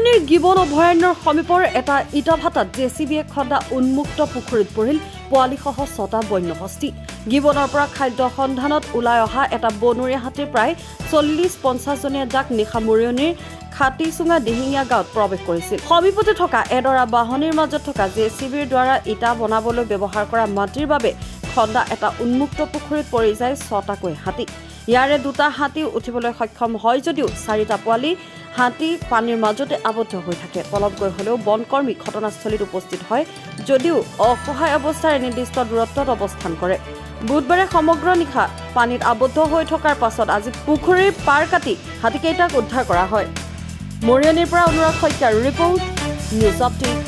মৰিয়নিৰ গিবন অভয়াৰণ্যৰ সমীপৰ এটা ইটাভাটাত জেচিবিয়ে খন্দা উন্মুক্ত পুখুৰীত পৰিল পোৱালিসহ 6টা বন্য হস্তি। গিবনৰ পৰা খাদ্য সন্ধানত ওলাই অহা এটা বনৰীয়া হাতীৰ প্ৰায় 40-50 জনীয়া জাক নিশা মৰিয়নিৰ খাটিচুঙা দিহিঙীয়া গাঁৱত প্ৰৱেশ কৰিছিল। সমীপতে থকা এডৰা বাহনিৰ মাজত থকা জেচিবিৰ দ্বাৰা ইটা বনাবলৈ ব্যৱহাৰ কৰা মাটিৰ বাবে খন্দা এটা উন্মুক্ত পুখুৰীত পৰি যায় 6টাকৈ হাতী। ইয়াৰে 2টা হাতী উঠিবলৈ সক্ষম হয় যদিও 4টা পোৱালি হাতী পানীৰ মাজতে আবদ্ধ হৈ থাকে। পলম গৈ হলেও বনকৰ্মী ঘটনাস্থলীত উপস্থিত হয় যদিও অসহায় অৱস্থাৰে নিৰ্দিষ্ট দূৰত্বত অৱস্থান কৰে। বুধবাৰে সমগ্ৰ নিশা পানীত আবদ্ধ হৈ থকাৰ পাছত আজি পুখুৰীৰ পাৰ কাটি হাতীকেইটাক উদ্ধাৰ কৰা হয়। মৰিয়নিৰ পৰা অনুৰাগ শইকীয়াৰ ৰিপৰ্ট, নিউজ আপডেট।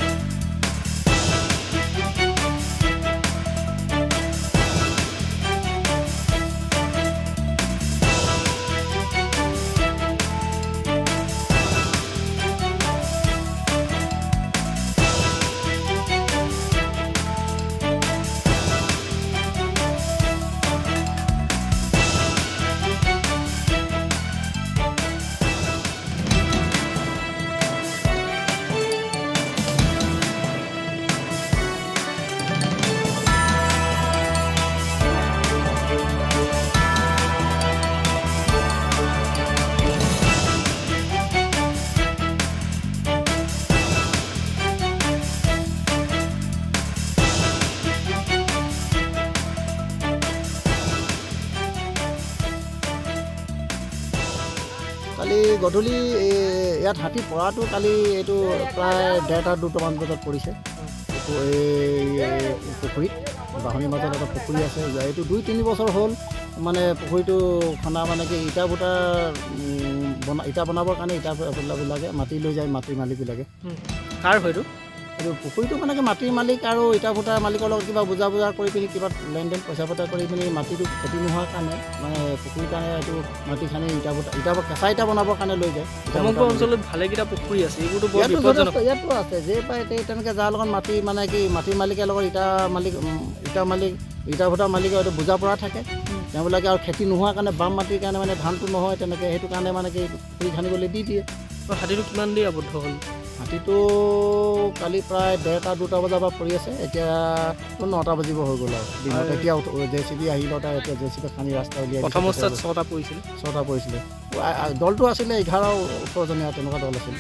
কালি গধূলি ইয়াত হাতী পৰাটো কালি এইটো প্ৰায় 1:30-2টামান বজাত পৰিছে। এই পুখুৰীত বাহনিৰ মাজত এটা পুখুৰী আছে। এইটো 2-3 বছৰ হ'ল মানে পুখুৰীটো খন্দা মানে কি ইটা বনাবৰ কাৰণে ইটা লাগে, মাটি লৈ যায় মাটিৰ মালিকবিলাকে। কাৰ হয়তো এইটো পুখুৰীটো মানে কি মাটিৰ মালিক আৰু ইটা ভুটাৰ মালিকৰ লগত কিবা বুজা কৰি পিনি কিবা লেনদেন পইচা পতা কৰি পিনি মাটিটো খেতি নোহোৱাৰ কাৰণে মানে পুখুৰীৰ কাৰণে এইটো মাটি খানি কেঁচা ইটা বনাবৰ কাৰণে লৈ যায়। সমগ্ৰ অঞ্চলত ভালেকেইটা পুখুৰী আছে, এইবোৰতো বৰ ইয়াতো বিপদজনক। ইয়াতো আছে যে পায় তেনেকৈ যাৰ লগত মাটি মানে কি মাটিৰ মালিকৰ লগত ইটা ভুটাৰ মালিকৰ এইটো বুজা পৰা থাকে। তেওঁবিলাকে আৰু খেতি নোহোৱাৰ কাৰণে বাম মাটিৰ কাৰণে মানে ধানটো নহয় তেনেকৈ সেইটো কাৰণে মানে কি পুখুৰী খান্দিবলৈ দি দিয়ে। হাতীটো কিমান দেৰি আবদ্ধ হ'ল? হাতীটো কালি প্ৰায় 1:30-2টা বজাৰ পৰা পৰি আছে। এতিয়া 9টা বাজিব হৈ গ'ল আৰু দিনত। এতিয়া জেচিবি আহিল, এতিয়া জেচিবি খান্দি ৰাস্তা উলিয়াই। প্ৰথম অৱস্থাত 6টা পৰিছিল। 6টা পৰিছিলে। দলটো আছিলে 11-18জনীয়া তেনেকুৱা দল আছিলে।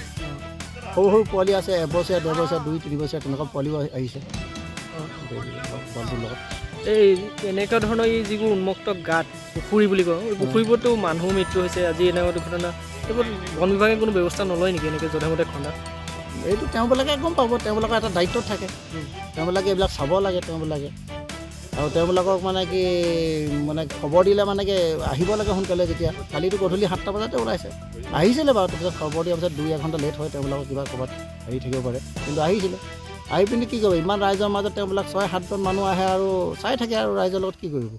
সৰু সৰু পোৱালি আছে, 1 বছৰীয়া, 1.5 বছৰীয়া, 2-3 বছৰীয়া তেনেকুৱা পোৱালিও আহিছে দলটোৰ লগত। এই এনেকুৱা ধৰণৰ এই যিবোৰ উন্মুক্ত গাঁত পুখুৰী বুলি কওঁ, এই পুখুৰীবোৰতো মানুহ মৃত্যু হৈছে আজি এনেকুৱা দুৰ্ঘটনা। এইবোৰ বন বিভাগে কোনো ব্যৱস্থা নলয় নেকি এনেকৈ যধে-মধে খন্দা? এইটো তেওঁবিলাকে গম পাব, তেওঁবিলাকৰ এটা দায়িত্বত থাকে। তেওঁবিলাকে এইবিলাক চাব লাগে তেওঁবিলাকে। আৰু তেওঁবিলাকক মানে কি মানে খবৰ দিলে মানে কি আহিব লাগে সোনকালে। যেতিয়া কালিতো গধূলি 7টা বজাতে ওলাইছে, আহিছিলে বাৰু। তাৰপিছত খবৰ দিয়াৰ পিছত 2-1 ঘণ্টা লেট হয়, তেওঁবিলাকৰ কিবা ক'ৰবাত হেৰি থাকিব পাৰে, কিন্তু আহিছিলে। আহি পিনি কি কৰিব, ইমান ৰাইজৰ মাজত তেওঁবিলাক 6-7জন মানুহ আহে আৰু চাই থাকে আৰু ৰাইজৰ লগত কি কৰিব।